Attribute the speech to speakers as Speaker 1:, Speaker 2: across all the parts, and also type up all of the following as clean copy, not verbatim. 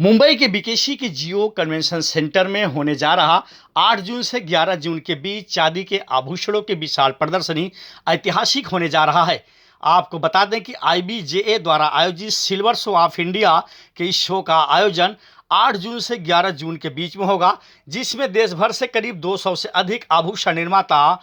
Speaker 1: मुंबई के बीकेसी के जियो convention centre में होने जा रहा 8 जून से 11 जून के बीच चांदी के आभूषणों की विशाल प्रदर्शनी ऐतिहासिक होने जा रहा है। आपको बता दें कि IBJA द्वारा आयोजित सिल्वर शो ऑफ इंडिया के इस शो का आयोजन 8 जून से 11 जून के बीच में होगा, जिसमें देश भर से करीब 200 से अधिक आभूषण निर्माता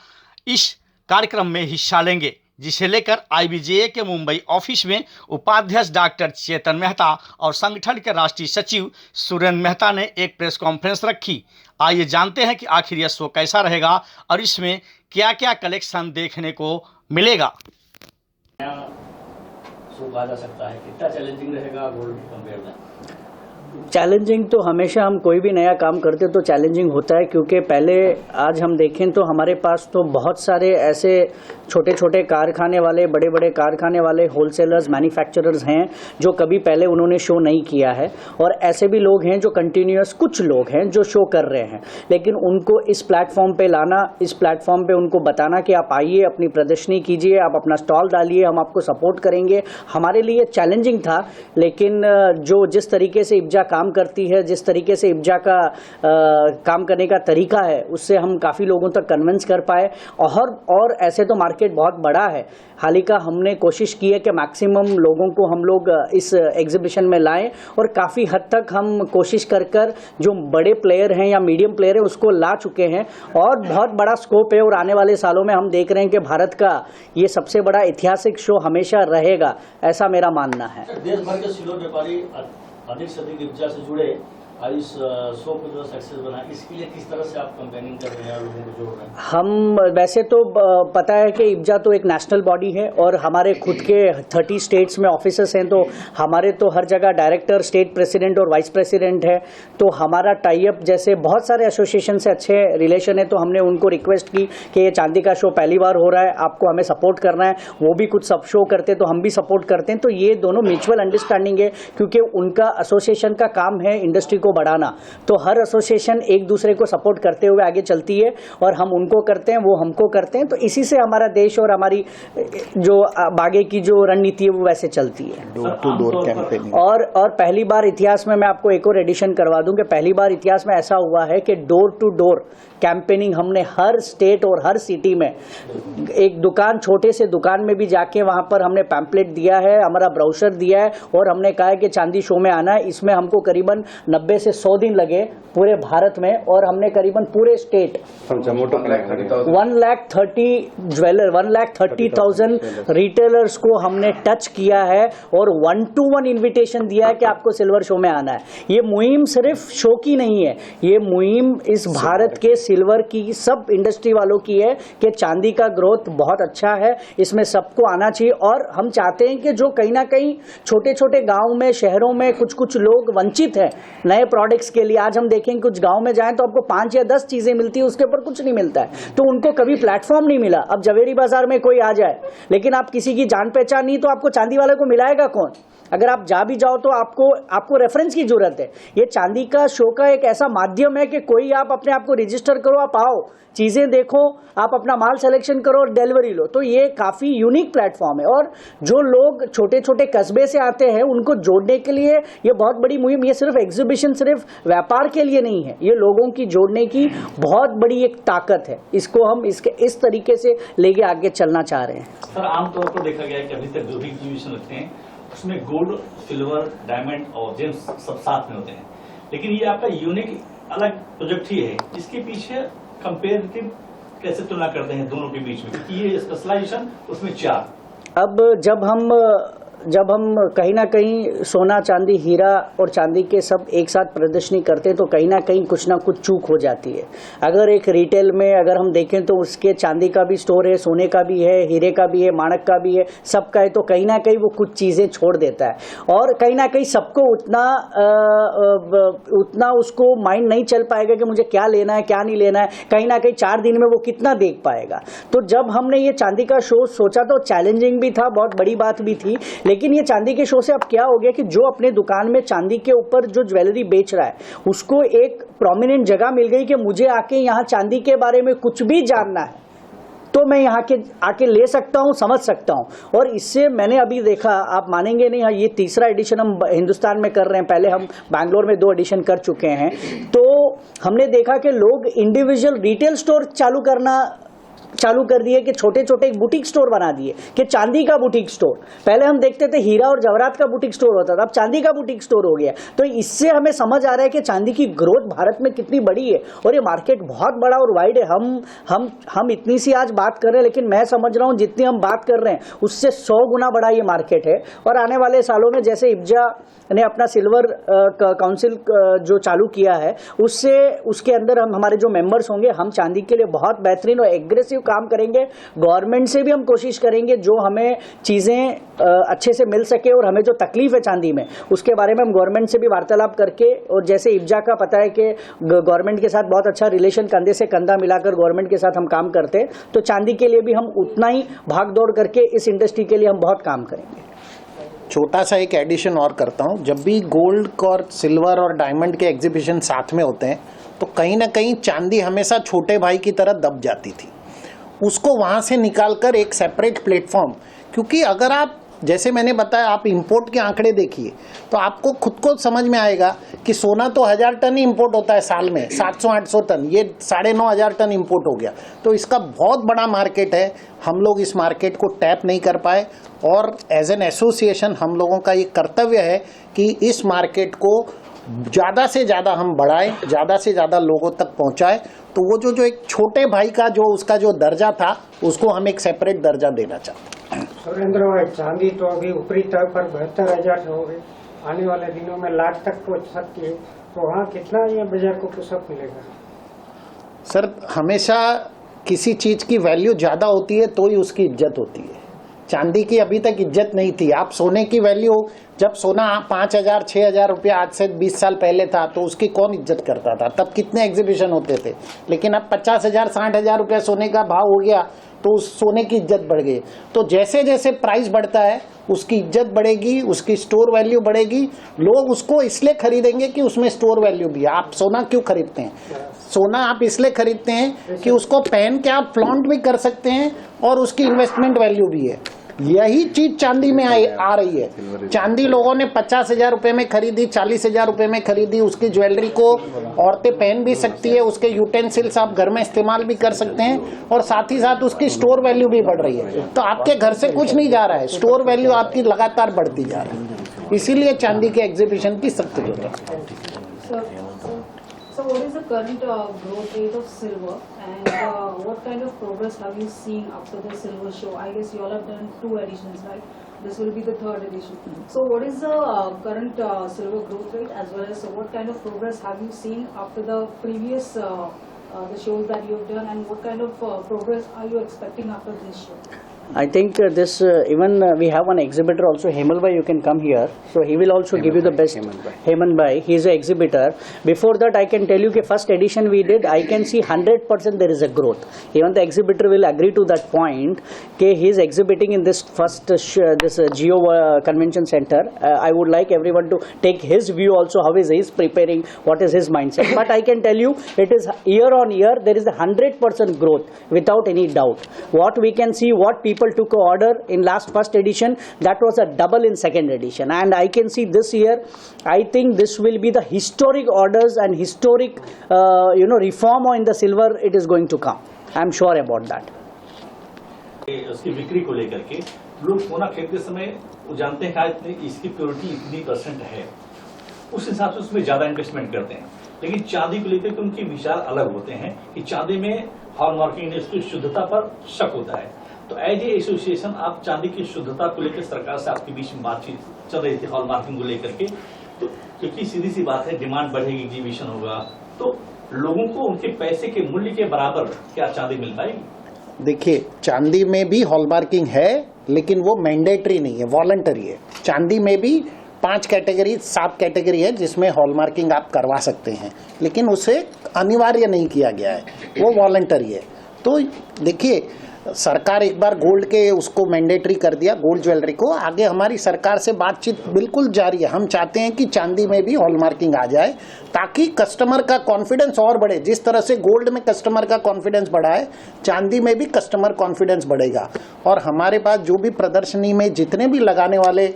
Speaker 1: इस कार्यक्रम में हिस्सा लेंगे, जिसे लेकर IBJA के मुंबई ऑफिस में उपाध्यक्ष डॉक्टर चेतन मेहता और संगठन के राष्ट्रीय सचिव सुरेंद्र मेहता ने एक प्रेस कॉन्फ्रेंस रखी। आइए जानते हैं कि आखिर यह शो कैसा रहेगा और इसमें क्या क्या कलेक्शन देखने को मिलेगा।
Speaker 2: शो कहा जा सकता है, कितना चैलेंजिंग रहेगा गोल्ड कंपेयर में?
Speaker 3: चैलेंजिंग तो हमेशा हम कोई भी नया काम करते तो चैलेंजिंग होता है, क्योंकि पहले आज हम देखें तो हमारे पास तो बहुत सारे ऐसे छोटे छोटे कारखाने वाले, बड़े बड़े कारखाने वाले, होलसेलर्स, मैन्युफैक्चरर्स हैं जो कभी पहले उन्होंने शो नहीं किया है, और ऐसे भी लोग हैं जो कंटिन्यूअस, कुछ लोग हैं जो शो कर रहे हैं, लेकिन उनको इस प्लेटफॉर्म पे लाना, इस प्लेटफॉर्म पे उनको बताना कि आप आइए, अपनी प्रदर्शनी कीजिए, आप अपना स्टॉल डालिए, हम आपको सपोर्ट करेंगे, हमारे लिए चैलेंजिंग था। लेकिन जो जिस तरीके से इब्जा काम करती है, जिस तरीके से इब्जा का काम करने का तरीका है, उससे हम काफ़ी लोगों तक कन्विंस कर पाए। और ऐसे तो मार्केट बहुत बड़ा है, हाल ही का हमने कोशिश की है कि मैक्सिमम लोगों को हम लोग इस एग्जीबिशन में लाएं, और काफ़ी हद तक हम कोशिश कर जो बड़े प्लेयर हैं या मीडियम प्लेयर हैं उसको ला चुके हैं, और बहुत बड़ा स्कोप है। और आने वाले सालों में हम देख रहे हैं कि भारत का ये सबसे बड़ा ऐतिहासिक शो हमेशा रहेगा, ऐसा मेरा मानना है।
Speaker 2: देश भर के सिल्वर व्यापारी अधिक से अधिक इब्जा से जुड़े और इस शो को जो सक्सेस बना, इसके लिए किस तरह से आप कैंपेनिंग कर रहे हैं और लोगों को जोड़ रहे हैं?
Speaker 3: हम वैसे तो पता है कि इब्जा तो एक नेशनल बॉडी है, और हमारे खुद के 30 स्टेट्स में ऑफिसर्स हैं, तो हमारे तो हर जगह डायरेक्टर, स्टेट प्रेसिडेंट और वाइस प्रेसिडेंट है, तो हमारा टाई अप जैसे बहुत सारे एसोसिएशन से अच्छे रिलेशन है। तो हमने उनको रिक्वेस्ट की कि ये चांदी का शो पहली बार हो रहा है, आपको हमें सपोर्ट करना है। वो भी कुछ सब शो करते तो हम भी सपोर्ट करते हैं, तो ये दोनों म्यूचुअल अंडरस्टैंडिंग है, क्योंकि उनका एसोसिएशन का काम है इंडस्ट्री को बढ़ाना, तो हर एसोसिएशन एक दूसरे को सपोर्ट करते हुए आगे चलती है, और हम उनको करते हैं, वो हमको करते हैं, तो इसी से हमारा देश और हमारी जो आगे की जो रणनीति है वो वैसे चलती है।
Speaker 4: Door to door campaigning.
Speaker 3: और पहली बार इतिहास में, मैं आपको एक और एडिशन करवा दूं कि पहली बार इतिहास में ऐसा हुआ है कि डोर टू डोर कैंपेनिंग हमने हर स्टेट और हर सिटी में, एक दुकान, छोटे से दुकान में भी जाके वहां पर हमने पैम्पलेट दिया है, हमारा ब्राउशर दिया है, और हमने कहा है कि चांदी शो में आना है। इसमें हमको करीबन 90 से 100 दिन लगे पूरे भारत में, और हमने करीबन पूरे स्टेट 1,30,000 रिटेलर्स को हमने टच किया है, और 1-to-1 इन्विटेशन दिया है कि आपको सिल्वर शो में आना है। ये मुहिम सिर्फ शो की नहीं है, ये मुहिम इस भारत के सिल्वर की, सब इंडस्ट्री वालों की है कि चांदी का ग्रोथ बहुत अच्छा है, इसमें सबको आना चाहिए। और हम चाहते हैं कि जो कहीं ना कहीं छोटे छोटे गांव में, शहरों में कुछ लोग वंचित हैं नए प्रोडक्ट्स के लिए, आज हम देखें कुछ गांव में जाएं तो आपको 5 या 10 चीजें मिलती है, उसके ऊपर कुछ नहीं मिलता है, तो उनको कभी प्लेटफॉर्म नहीं मिला। अब जवेरी बाजार में कोई आ जाए, लेकिन आप किसी की जान पहचान नहीं, तो आपको चांदी वाले को मिलाएगा कौन? अगर आप जा भी जाओ तो आपको रेफरेंस की जरूरत है। ये चांदी का शो का एक ऐसा माध्यम है कि कोई आप अपने आप को रजिस्टर करो, आप आओ, चीजें देखो, आप अपना माल सिलेक्शन करो और डिलीवरी लो, तो ये काफी यूनिक प्लेटफॉर्म है। और जो लोग छोटे छोटे कस्बे से आते हैं उनको जोड़ने के लिए ये बहुत बड़ी मुहिम, ये सिर्फ एग्जीबिशन, सिर्फ व्यापार के लिए नहीं है, ये लोगों की जोड़ने की बहुत बड़ी एक ताकत है। इसको हम इस तरीके से लेके आगे चलना चाह रहे हैं।
Speaker 2: सर, आमतौर पर देखा गया है कि अभी तक जो भी एग्जीबिशन लगते हैं उसमें गोल्ड, सिल्वर, डायमंड और जेम्स सब साथ में होते हैं, लेकिन ये आपका यूनिक अलग प्रोजेक्ट ही है। इसके पीछे कंपेरेटिव कैसे तुलना करते हैं दोनों के बीच में, क्योंकि ये स्पेशलाइजेशन उसमें 4।
Speaker 3: अब जब हम कहीं ना कहीं सोना, चांदी, हीरा और चांदी के सब एक साथ प्रदर्शनी करते हैं, तो कहीं ना कहीं कुछ ना कुछ चूक हो जाती है। अगर एक रिटेल में अगर हम देखें तो उसके चांदी का भी स्टोर है, सोने का भी है, हीरे का भी है, माणक का भी है, सबका है, तो कहीं ना कहीं वो कुछ चीजें छोड़ देता है, और कहीं ना कहीं सबको उतना उसको माइंड नहीं चल पाएगा कि मुझे क्या लेना है, क्या नहीं लेना है। कहीं ना कहीं 4 दिन में वो कितना देख पाएगा। तो जब हमने ये चांदी का शो सोचा तो चैलेंजिंग भी था, बहुत बड़ी बात भी थी, लेकिन ये चांदी के शो से अब क्या हो गया कि जो अपने दुकान में चांदी के ऊपर जो ज्वेलरी बेच रहा है उसको एक प्रोमिनेंट जगह मिल गई कि मुझे आके यहाँ चांदी के बारे में कुछ भी जानना है, तो तो मैं यहाँ के आके ले सकता हूँ, समझ सकता हूँ। और इससे मैंने अभी देखा, आप मानेंगे नहीं, ये तीसरा एडिशन हम हिंदुस्तान में कर रहे हैं, पहले हम बैंगलोर में 2 एडिशन कर चुके हैं। तो हमने देखा कि लोग इंडिविजुअल रिटेल स्टोर चालू कर दिए, कि छोटे छोटे एक बुटीक स्टोर बना दिए, कि चांदी का बुटीक स्टोर। पहले हम देखते थे हीरा और जवाहरात का बुटीक स्टोर होता था, अब चांदी का बुटीक स्टोर हो गया। तो इससे हमें समझ आ रहा है कि चांदी की ग्रोथ भारत में कितनी बड़ी है, और ये मार्केट बहुत बड़ा और वाइड है। हम इतनी सी आज बात कर रहे हैं, लेकिन मैं समझ रहा हूँ जितनी हम बात कर रहे हैं उससे 100 गुना बड़ा ये मार्केट है। और आने वाले सालों में जैसे इब्जा ने अपना सिल्वर काउंसिल जो चालू किया है, उसके अंदर हमारे जो मेंबर्स होंगे, हम चांदी के लिए बहुत बेहतरीन और एग्रेसिव काम करेंगे। गवर्नमेंट से भी हम कोशिश करेंगे जो हमें चीज़ें अच्छे से मिल सके, और हमें जो तकलीफ है चांदी में उसके बारे में हम गवर्नमेंट से भी वार्तालाप करके, और जैसे इब्जा का पता है कि गवर्नमेंट के साथ बहुत अच्छा रिलेशन, कंधे से कंधा मिलाकर गवर्नमेंट के साथ हम काम करते हैं, तो चांदी के लिए भी हम उतना ही भाग दौड़ करके इस इंडस्ट्री के लिए हम बहुत काम करेंगे।
Speaker 4: छोटा सा एक एडिशन और करता हूँ, जब भी गोल्ड और सिल्वर और डायमंड के एग्जीबिशन साथ में होते हैं तो कहीं ना कहीं चांदी हमेशा छोटे भाई की तरह दब जाती थी। उसको वहाँ से निकालकर एक सेपरेट प्लेटफॉर्म, क्योंकि अगर आप, जैसे मैंने बताया, आप इंपोर्ट के आंकड़े देखिए तो आपको खुद को समझ में आएगा कि सोना तो 1000 टन ही इंपोर्ट होता है साल में, 700-800 टन, ये 9500 टन इंपोर्ट हो गया। तो इसका बहुत बड़ा मार्केट है, हम लोग इस मार्केट को टैप नहीं कर पाए, और एज एन एसोसिएशन हम लोगों का ये कर्तव्य है कि इस मार्केट को ज़्यादा से ज़्यादा हम बढ़ाएं, ज़्यादा से ज़्यादा लोगों तक पहुंचाएं। तो वो जो एक छोटे भाई का जो उसका जो दर्जा था, उसको हम एक सेपरेट दर्जा देना चाहते हैं।
Speaker 5: सुरेंद्र भाई, चांदी तो अभी ऊपरी तौर पर 72,000 हो गई, आने वाले दिनों में लाख तक पहुंच सकती है, तो वहाँ कितना ये बाजार को पुशअप मिलेगा?
Speaker 4: सर, हमेशा किसी चीज़ की वैल्यू ज़्यादा होती है तो ही उसकी इज्जत होती है। चांदी की अभी तक इज्जत नहीं थी। आप सोने की वैल्यू, जब सोना 5,000 6,000 रुपया आज से 20 साल पहले था तो उसकी कौन इज्जत करता था, तब कितने एग्जीबिशन होते थे। लेकिन अब 50,000 60,000 रुपया सोने का भाव हो गया तो उस सोने की इज्जत बढ़ गई। तो जैसे जैसे प्राइस बढ़ता है उसकी इज्जत बढ़ेगी, उसकी स्टोर वैल्यू बढ़ेगी, लोग उसको इसलिए खरीदेंगे कि उसमें स्टोर वैल्यू भी है। आप सोना क्यों खरीदते हैं? सोना आप इसलिए खरीदते हैं कि उसको पहन के आप फ्लॉन्ट भी कर सकते हैं और उसकी इन्वेस्टमेंट वैल्यू भी है। यही चीज चांदी में आ रही है। चांदी लोगों ने 50,000 रुपए में खरीदी, 40,000 रुपए में खरीदी, उसकी ज्वेलरी को औरतें पहन भी सकती है, उसके यूटेंसिल्स आप घर में इस्तेमाल भी कर सकते हैं, और साथ ही साथ उसकी स्टोर वैल्यू भी बढ़ रही है। तो आपके घर से कुछ नहीं जा रहा है, स्टोर वैल्यू आपकी लगातार बढ़ती जा रही है। इसीलिए चांदी के एग्जीबिशन की सख्त जरूरत है।
Speaker 6: So what is the current growth rate of silver, and what kind of progress have you seen after the silver show? I guess you all have done 2 editions, right? This will be the 3rd edition. So what is the current silver growth rate, as well as what kind of progress have you seen after the previous the shows that you have done, and what kind of progress are you expecting after this show?
Speaker 3: I think this even we have one exhibitor also, Hemal Bhai, you can come here, so he will also give you the best. Hemal Bhai, he is an exhibitor. Before that, I can tell you that first edition we did, I can see 100% there is a growth. Even the exhibitor will agree to that point. Okay, he is exhibiting in this first this Geo Convention Center. I would like everyone to take his view also, how is he preparing, what is his mindset. But I can tell you, it is year on year there is a 100% growth without any doubt. What we can see, what people took an order in last first edition, that was a double in second edition, and I can see this year, I think this will be the historic orders and historic reform in the silver it is going to come. I am sure about that.
Speaker 2: उसकी बिक्री को लेकर के लोग सोना खरीदते समय वो जानते हैं कि इसकी प्योरिटी इतनी % है, उस हिसाब से उसमें ज्यादा इन्वेस्टमेंट करते हैं। लेकिन चांदी को लेकर के उनके विचार अलग होते हैं कि चांदी में हॉलमार्किंग उसकी शुद्धता पर शक होता है। तो एज ए एसोसिएशन आप चांदी की शुद्धता को लेकर सरकार से आपके बीच में बातचीत चल रही थी हॉलमार्किंग को लेकर के, तो क्योंकि सीधी सी बात है, डिमांड बढ़ेगी, एग्जीबिशन होगा, तो लोगों को उनके पैसे के मूल्य के बराबर क्या चांदी मिल पाएगी?
Speaker 4: देखिए, चांदी में भी हॉलमार्किंग है, लेकिन वो मैंडेटरी नहीं है, वॉलंटरी है। चांदी में भी 5 कैटेगरी 7 कैटेगरी है जिसमें हॉलमार्किंग आप करवा सकते हैं, लेकिन उसे अनिवार्य नहीं किया गया है, वो वॉलंटरी है। तो देखिए, सरकार एक बार गोल्ड के उसको मैंडेटरी कर दिया, गोल्ड ज्वेलरी को। आगे हमारी सरकार से बातचीत बिल्कुल जारी है। हम चाहते हैं कि चांदी में भी हॉलमार्किंग आ जाए ताकि कस्टमर का कॉन्फिडेंस और बढ़े। जिस तरह से गोल्ड में कस्टमर का कॉन्फिडेंस बढ़ा है, चांदी में भी कस्टमर कॉन्फिडेंस बढ़ेगा। और हमारे पास जो भी प्रदर्शनी में जितने भी लगाने वाले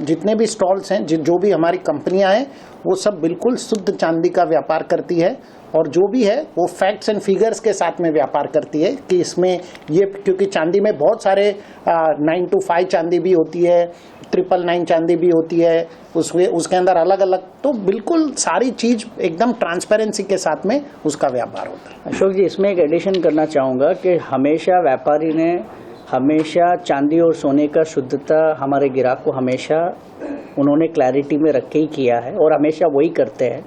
Speaker 4: जितने भी स्टॉल्स हैं, जो भी हमारी कंपनियां हैं, वो सब बिल्कुल शुद्ध चांदी का व्यापार करती है। और जो भी है वो फैक्ट्स एंड फिगर्स के साथ में व्यापार करती है कि इसमें ये, क्योंकि चांदी में बहुत सारे 925 चांदी भी होती है, 999 चांदी भी होती है, उसके अंदर अलग अलग, तो बिल्कुल सारी चीज एकदम ट्रांसपेरेंसी के साथ में उसका व्यापार होता है।
Speaker 3: अशोक जी, इसमें एक एडिशन करना चाहूँगा कि हमेशा व्यापारी ने हमेशा चांदी और सोने का शुद्धता हमारे ग्राहक को हमेशा उन्होंने क्लैरिटी में रख के ही किया है और हमेशा वही करते हैं।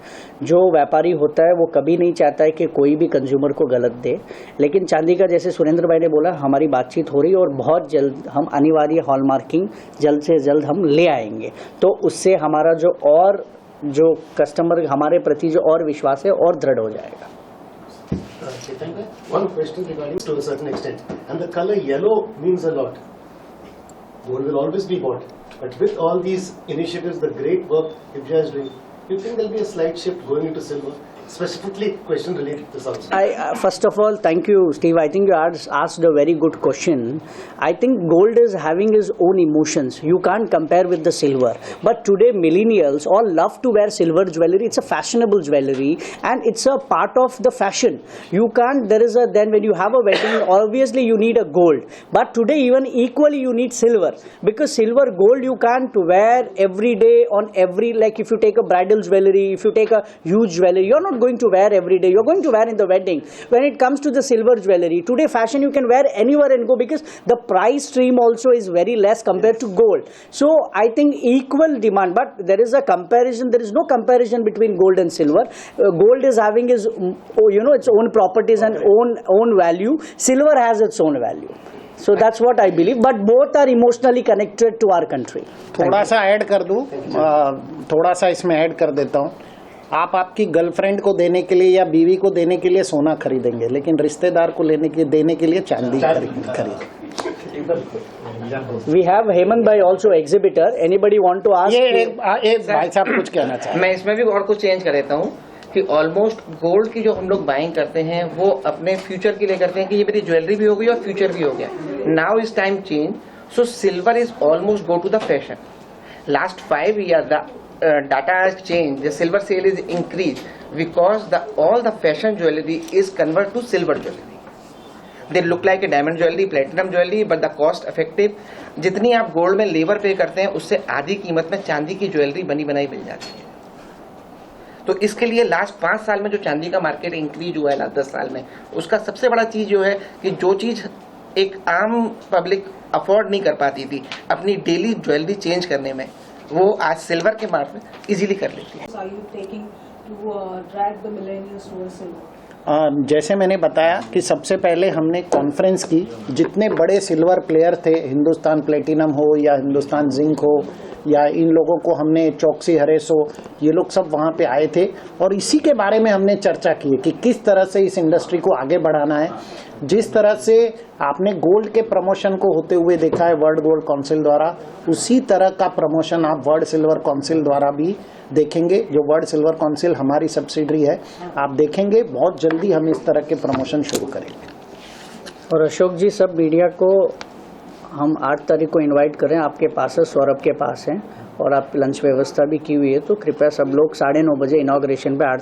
Speaker 3: जो व्यापारी होता है वो कभी नहीं चाहता है कि कोई भी कंज्यूमर को गलत दे। लेकिन चांदी का, जैसे सुरेंद्र भाई ने बोला, हमारी बातचीत हो रही है और बहुत जल्द हम अनिवार्य हॉलमार्किंग जल्द से जल्द हम ले आएंगे। तो उससे हमारा जो कस्टमर हमारे प्रति जो और विश्वास है और दृढ़ हो जाएगा।
Speaker 7: One question regarding to a certain extent, and the color yellow means a lot. Gold will always be bought, but with all these initiatives, the great work India is doing, you think there will be a slight shift going into silver? Specifically, question related to this also.
Speaker 3: First of all, thank you, Steve. I think you asked a very good question. I think gold is having its own emotions. You can't compare with the silver. But today, millennials all love to wear silver jewelry. It's a fashionable jewelry, and it's a part of the fashion. You can't. Then when you have a wedding, obviously you need a gold. But today, even equally, you need silver, because silver, gold, you can't wear every day on every. Like if you take a bridal jewelry, if you take a huge jewelry, you're not going to wear every day. You're going to wear in the wedding. When it comes to the silver jewelry, today fashion you can wear anywhere and go, because the price stream also is very less compared to gold. So I think equal demand, but there is a comparison. There is no comparison between gold and silver. Gold is having its its own properties and own value. Silver has its own value. So that's what I believe. But both are emotionally connected to our country.
Speaker 4: थोड़ा सा add कर दूं, थोड़ा सा इसमें add कर देता हूं। आप आपकी गर्लफ्रेंड को देने के लिए या बीवी को देने के लिए सोना खरीदेंगे, लेकिन रिश्तेदार को देने के लिए चांदी खरीदेंगे।
Speaker 3: We have Hemant bhai also exhibitor. Anybody want to ask?
Speaker 4: ये एक भाई साहब कुछ कहना चाहते हैं।
Speaker 8: मैं इसमें भी और कुछ चेंज कर देता हूँ कि ऑलमोस्ट गोल्ड की जो हम लोग बाइंग करते हैं वो अपने फ्यूचर के लिए करते हैं कि ये मेरी ज्वेलरी भी हो गई और फ्यूचर भी हो गया। Now is time change, so silver is almost go to the fashion. Last 5 years द data has changed. The silver sale is increased because all the fashion jewelry is converted to silver jewelry. They look like a diamond jewelry, platinum jewelry, but the cost effective. जितनी आप gold में labour पे करते हैं उससे आधी कीमत में चांदी की ज्वेलरी बनी बनाई मिल जाती है। तो इसके लिए लास्ट 5 साल में जो चांदी का मार्केट इंक्रीज हुआ है, लास्ट 10 साल में, उसका सबसे बड़ा चीज जो है कि जो चीज एक आम पब्लिक अफोर्ड नहीं कर पाती थी अपनी डेली ज्वेलरी चेंज करने में, वो आज सिल्वर के मार्केट में इजीली कर लेती है।
Speaker 6: Are you taking to drag the millennials towards silver?
Speaker 4: जैसे मैंने बताया कि सबसे पहले हमने कॉन्फ्रेंस की, जितने बड़े सिल्वर प्लेयर थे, हिंदुस्तान प्लेटिनम हो या हिंदुस्तान जिंक हो या इन लोगों को हमने, चौकसी हरेस हो, ये लोग सब वहाँ पे आए थे और इसी के बारे में हमने चर्चा की कि किस तरह से इस इंडस्ट्री को आगे बढ़ाना है। जिस तरह से आपने गोल्ड के प्रमोशन को होते हुए देखा है वर्ल्ड गोल्ड काउंसिल द्वारा, उसी तरह का प्रमोशन आप वर्ल्ड सिल्वर काउंसिल द्वारा भी देखेंगे। जो वर्ल्ड सिल्वर काउंसिल हमारी सब्सिडरी है, आप देखेंगे बहुत जल्दी हम इस तरह के प्रमोशन शुरू करेंगे।
Speaker 3: और अशोक जी, सब मीडिया को हम 8 तारीख को इनवाइट करें, आपके पास है, सौरभ के पास है और आप लंच व्यवस्था भी की हुई है, तो कृपया सब लोग 9:30 बजे इनॉग्रेशन पे 8